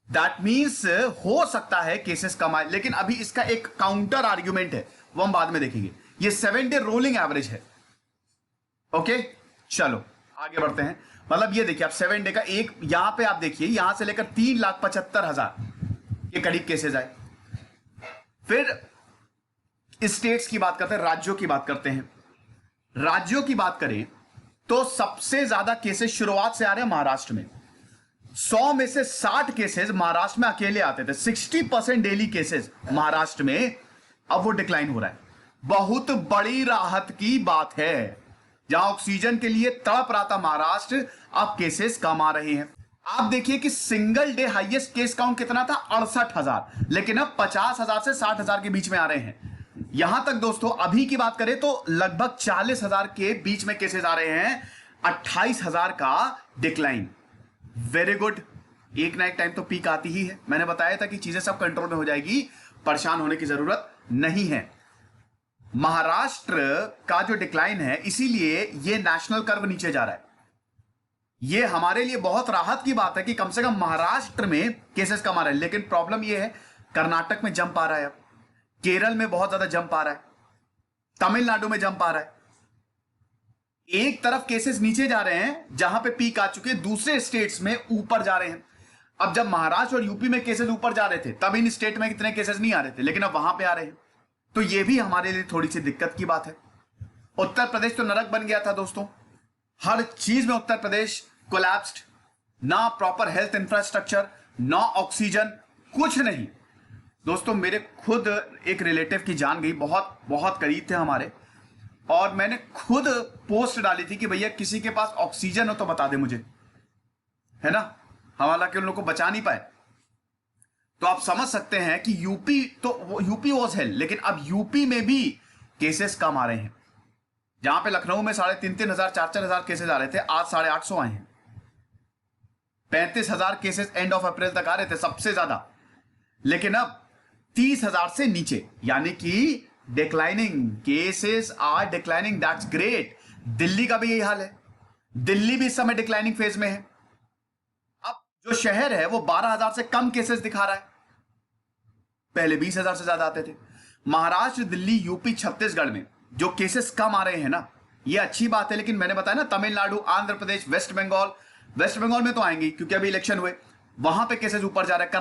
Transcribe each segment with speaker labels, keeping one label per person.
Speaker 1: That means हो सकता है केसेस कम आए, लेकिन अभी इसका एक काउंटर आर्ग्यूमेंट है, वो हम बाद में देखेंगे। ये 7 डे रोलिंग एवरेज है। ओके, चलो आगे बढ़ते हैं। मतलब ये देखिए आप 7 डे का एक, यहां पे आप देखिए यहां से लेकर 3,75,000 के करीब केसेस आए। फिर स्टेट्स की बात करते हैं, राज्यों की बात करते हैं। राज्यों की बात करें तो सबसे ज्यादा केसेस शुरुआत से आ रहे हैं महाराष्ट्र में। 100 में से 60 केसेस महाराष्ट्र में अकेले आते थे। 60% डेली केसेस महाराष्ट्र में, अब वो डिक्लाइन हो रहा है। बहुत बड़ी राहत की बात है। जहां ऑक्सीजन के लिए तड़प रहा था महाराष्ट्र, अब केसेस कम आ रहे हैं। आप देखिए कि single day highest case count कितना था, 68,000, लेकिन अब 50,000 से 60,000 के बीच में आ रहे हैं। यहां तक दोस्तों अभी की बात करें तो लगभग 40,000 के बीच में केसेस आ रहे हैं। 28,000 का डिक्लाइन, वेरी गुड। एक ना एक टाइम तो पीक आती ही है। मैंने बताया था कि चीजें सब कंट्रोल में हो जाएगी, परेशान होने की जरूरत नहीं है। महाराष्ट्र का जो डिक्लाइन है, इसीलिए ये नेशनल कर्व नीचे जा रहा है। ये हमारे लिए बहुत राहत की बात है कि कम से कम महाराष्ट्र में केसेस कम आ रहे हैं। लेकिन प्रॉब्लम ये है, कर्नाटक में जंप आ रहा है, अब केरल में बहुत ज्यादा जंप आ रहा है, तमिलनाडु में जंप आ रहा है। एक तरफ केसेस नीचे जा रहे हैं जहां पे पीक आ चुके, दूसरे स्टेट्स में ऊपर जा रहे हैं। अब जब महाराष्ट्र और यूपी में केसेस ऊपर जा रहे थे, तब इन स्टेट में इतने केसेस नहीं आ रहे थे, लेकिन अब वहां पे आ रहे हैं। तो ये भी हमारे लिए थोड़ी सी दिक्कत की बात है। उत्तर प्रदेश तो नरक बन गया था दोस्तों। हर चीज में उत्तर प्रदेश कोलैप्स्ड, ना प्रॉपर हेल्थ इंफ्रास्ट्रक्चर, ना ऑक्सीजन, कुछ नहीं। दोस्तों मेरे खुद एक रिलेटिव की जान गई, बहुत बहुत करीब थे हमारे, और मैंने खुद पोस्ट डाली थी कि भैया किसी के पास ऑक्सीजन हो तो बता दे मुझे, है ना। हम हालांकि उन लोगों को बचा नहीं पाए। तो आप समझ सकते हैं कि यूपी तो यूपी वॉज हेल, लेकिन अब यूपी में भी केसेस कम आ रहे हैं। जहां पे लखनऊ में 3,500 4,000 केसेस आ रहे थे, आज 850 आए हैं। 35,000 केसेस एंड ऑफ अप्रैल तक आ रहे थे सबसे ज्यादा, लेकिन अब 30,000 से नीचे, यानी कि declining cases are declining. That's great. Delhi का भी यही हाल है, दिल्ली भी इस समय डिक्लाइनिंग फेज में है। अब जो शहर है वो 12,000 से कम केसेस दिखा रहा है, पहले 20,000 से ज्यादा आते थे। महाराष्ट्र, दिल्ली, यूपी, छत्तीसगढ़ में जो केसेस कम आ रहे हैं ना, ये अच्छी बात है। लेकिन मैंने बताया ना, तमिलनाडु, आंध्र प्रदेश, वेस्ट बंगाल, वेस्ट बंगाल में तो आएंगी क्योंकि अभी इलेक्शन हुए, वहां पे केसेस ऊपर जा रहे हैं।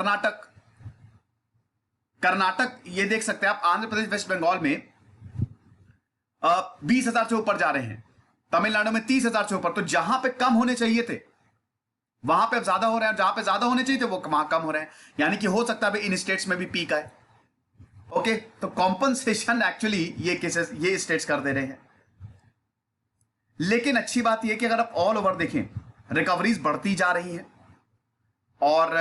Speaker 1: कर्नाटक ये देख सकते हैं आप, आंध्र प्रदेश, वेस्ट बंगाल में 20,000 से ऊपर जा रहे हैं, तमिलनाडु में 30,000 से ऊपर। तो जहां पे कम होने चाहिए थे वहां पे अब ज्यादा हो रहे हैं, जहां पे ज्यादा होने चाहिए थे वो वहां कम हो रहे हैं। यानी कि हो सकता है इन स्टेट्स में भी पीक आए। ओके, तो कॉम्पनसेशन एक्चुअली ये केसेस ये स्टेट्स कर दे रहे हैं। लेकिन अच्छी बात यह कि अगर आप ऑल ओवर देखें, रिकवरीज बढ़ती जा रही हैं और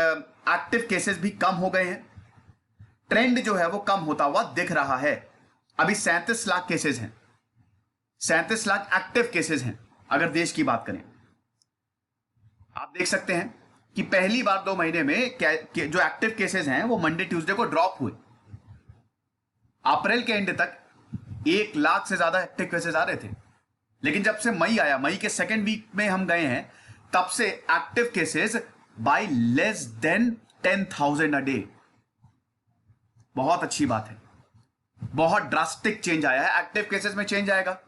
Speaker 1: एक्टिव केसेस भी कम हो गए हैं। ट्रेंड जो है वो कम होता हुआ दिख रहा है। अभी 37 लाख केसेस हैं, 37 लाख एक्टिव केसेस हैं अगर देश की बात करें। आप देख सकते हैं कि पहली बार 2 महीने में जो एक्टिव केसेस हैं वो मंडे ट्यूसडे को ड्रॉप हुए। अप्रैल के एंड तक 1 लाख से ज्यादा एक्टिव केसेस आ रहे थे, लेकिन जब से मई आया, मई के सेकेंड वीक में हम गए हैं, तब से active cases bye less than 10,000 a day. बहुत अच्छी बात है, बहुत ड्रास्टिक चेंज आया है। एक्टिव केसेस में चेंज आएगा,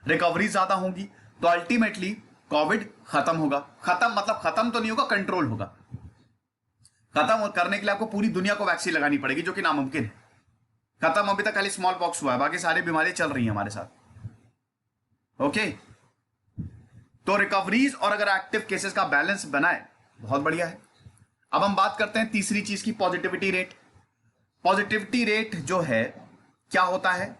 Speaker 1: रिकवरी ज्यादा होगी, तो अल्टीमेटली कोविड खत्म होगा। खत्म मतलब खत्म तो नहीं होगा, कंट्रोल होगा। खत्म करने के लिए आपको पूरी दुनिया को वैक्सीन लगानी पड़ेगी, जो कि नामुमकिन है। खत्म अभी तक खाली स्मॉल पॉक्स हुआ है, बाकी सारी बीमारियां चल रही हैं हमारे साथ। ओके, तो रिकवरीज और अगर एक्टिव केसेस का बैलेंस बनाए, बहुत बढ़िया है। अब हम बात करते हैं तीसरी चीज की, पॉजिटिविटी रेट। पॉजिटिविटी रेट जो है, क्या होता है,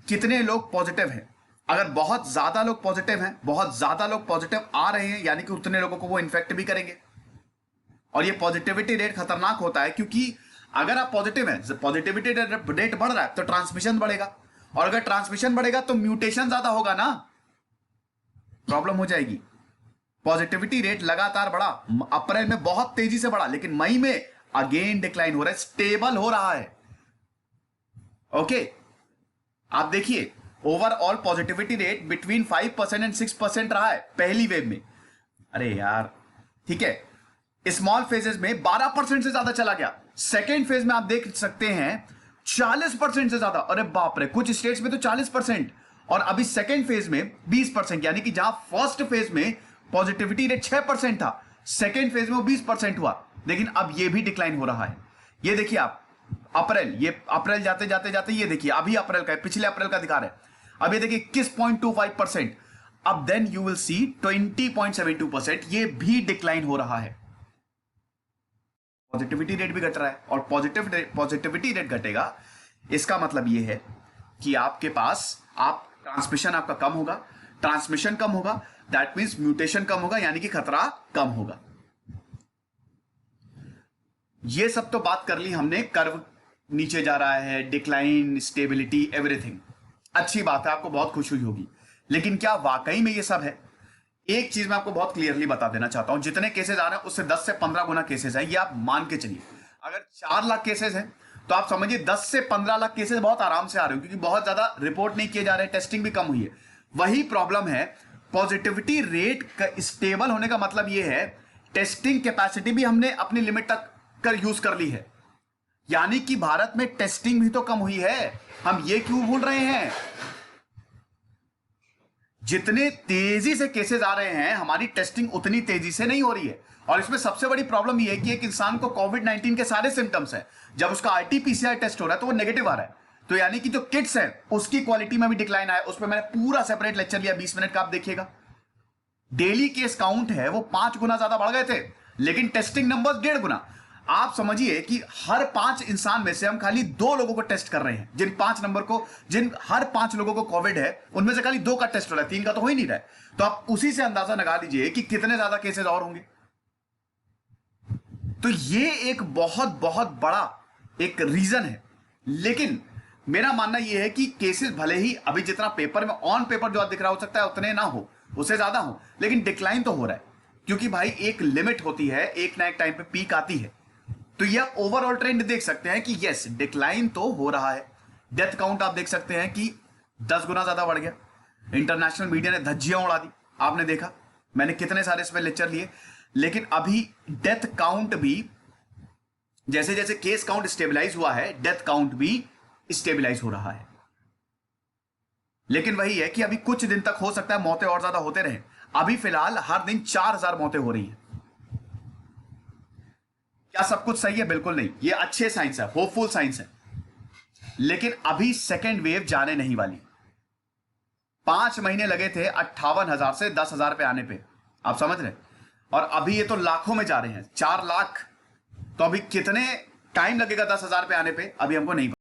Speaker 1: कितने लोग पॉजिटिव हैं। अगर बहुत ज्यादा लोग पॉजिटिव हैं, बहुत ज्यादा लोग पॉजिटिव आ रहे हैं, यानी कि उतने लोगों को वो इन्फेक्ट भी करेंगे। और ये पॉजिटिविटी रेट खतरनाक होता है, क्योंकि अगर आप पॉजिटिव हैं, पॉजिटिविटी रेट बढ़ रहा है तो ट्रांसमिशन बढ़ेगा, और अगर ट्रांसमिशन बढ़ेगा तो म्यूटेशन ज्यादा होगा ना, प्रॉब्लम हो जाएगी। पॉजिटिविटी रेट लगातार बढ़ा, अप्रैल में बहुत तेजी से बढ़ा, लेकिन मई में अगेन डिक्लाइन हो रहा है, स्टेबल हो रहा है। ओके, आप देखिए overall positivity rate between 5% and 6% रहा है पहली वेव में। अरे यार ठीक है, स्मॉल फेजेस में 12% से ज्यादा चला गया। सेकेंड फेज में आप देख सकते हैं 40% से ज्यादा। अरे बाप रे, कुछ स्टेट्स में तो 40%। और अभी सेकेंड फेज में 20%, यानी कि जहां फर्स्ट फेज में पॉजिटिविटी रेट 6% था, सेकेंड फेज में वो 20% हुआ। लेकिन अब ये भी डिक्लाइन हो रहा है। ये देखिए आप, अप्रैल, ये अप्रैल जाते जाते जाते ये देखिए अभी अप्रैल का, पिछले अप्रैल का दिखा रहे हैं। अब ये देखिए 21.25%। अब देन यू विल सी 20.72%, ये भी डिक्लाइन हो रहा है। पॉजिटिविटी रेट भी घट रहा है, और पॉजिटिविटी रेट घटेगा, इसका मतलब ये है कि आपके पास ट्रांसमिशन आपका कम होगा। ट्रांसमिशन कम होगा, दैट मीन्स म्यूटेशन कम होगा, यानी कि खतरा कम होगा। ये सब तो बात कर ली हमने, कर्व नीचे जा रहा है, डिक्लाइन, स्टेबिलिटी, एवरीथिंग। अच्छी बात है, आपको बहुत खुशी हुई होगी। लेकिन क्या वाकई में ये सब है? एक चीज मैं आपको बहुत क्लियरली बता देना चाहता हूं, जितने केसेस आ रहे हैं उससे 10 से 15 गुना केसेस है, ये आप मान के चलिए। अगर 4 लाख केसेस हैं तो आप समझिए 10 से 15 लाख केसेस बहुत आराम से आ रहे हो, क्योंकि बहुत ज्यादा रिपोर्ट नहीं किए जा रहे हैं, टेस्टिंग भी कम हुई है। वही प्रॉब्लम है, पॉजिटिविटी रेट का स्टेबल होने का मतलब ये है टेस्टिंग कैपेसिटी भी हमने अपनी लिमिट तक कर यूज कर ली है, यानी कि भारत में टेस्टिंग भी तो कम हुई है। हम ये क्यों भूल रहे हैं? जितने तेजी से केसेस आ रहे हैं, हमारी टेस्टिंग उतनी तेजी से नहीं हो रही है। और इसमें सबसे बड़ी प्रॉब्लम यह है कि एक इंसान को कोविड-19 के सारे सिम्टम्स हैं, जब उसका आरटी-पीसीआर टेस्ट हो रहा है तो वो नेगेटिव आ रहा है। तो यानी कि जो किट्स है उसकी क्वालिटी में भी डिक्लाइन आया। उस पर मैंने पूरा सेपरेट लेक्चर लिया, 20 मिनट का, आप देखिएगा। डेली केस काउंट है वो 5 गुना ज्यादा बढ़ गए थे, लेकिन टेस्टिंग नंबर 1.5 गुना। आप समझिए कि हर 5 इंसान में से हम खाली 2 लोगों को टेस्ट कर रहे हैं। जिन हर 5 लोगों को कोविड है, उनमें से खाली 2 का टेस्ट हो रहा है, 3 का तो हो ही नहीं रहा है। तो आप उसी से अंदाजा लगा लीजिए कि कितने ज्यादा केसेस और होंगे। तो ये एक बहुत बहुत बड़ा एक रीजन है। लेकिन मेरा मानना यह है कि केसेस भले ही अभी जितना पेपर में ऑन पेपर जो दिख रहा हो सकता है उतने ना हो, उससे ज्यादा हो, लेकिन डिक्लाइन तो हो रहा है। क्योंकि भाई एक लिमिट होती है, एक ना एक टाइम पे पीक आती है। तो यह ओवरऑल ट्रेंड देख सकते हैं कि यस, डिक्लाइन तो हो रहा है। डेथ काउंट आप देख सकते हैं कि 10 गुना ज्यादा बढ़ गया। इंटरनेशनल मीडिया ने धज्जियां उड़ा दी, आपने देखा। मैंने कितने सारे इसमें लेक्चर लिए। लेकिन अभी डेथ काउंट भी, जैसे जैसे केस काउंट स्टेबलाइज हुआ है, डेथ काउंट भी स्टेबलाइज हो रहा है। लेकिन वही है कि अभी कुछ दिन तक हो सकता है मौतें और ज्यादा होते रहे। अभी फिलहाल हर दिन 4000 मौतें हो रही हैं। क्या सब कुछ सही है? बिल्कुल नहीं। ये अच्छे साइंस है, होपफुल साइंस है। लेकिन अभी सेकेंड वेव जाने नहीं वाली। 5 महीने लगे थे 58,000 से 10,000 पे आने पे, आप समझ रहे? और अभी ये तो लाखों में जा रहे हैं, 4 लाख। तो अभी कितने टाइम लगेगा 10,000 पे आने पे, अभी हमको नहीं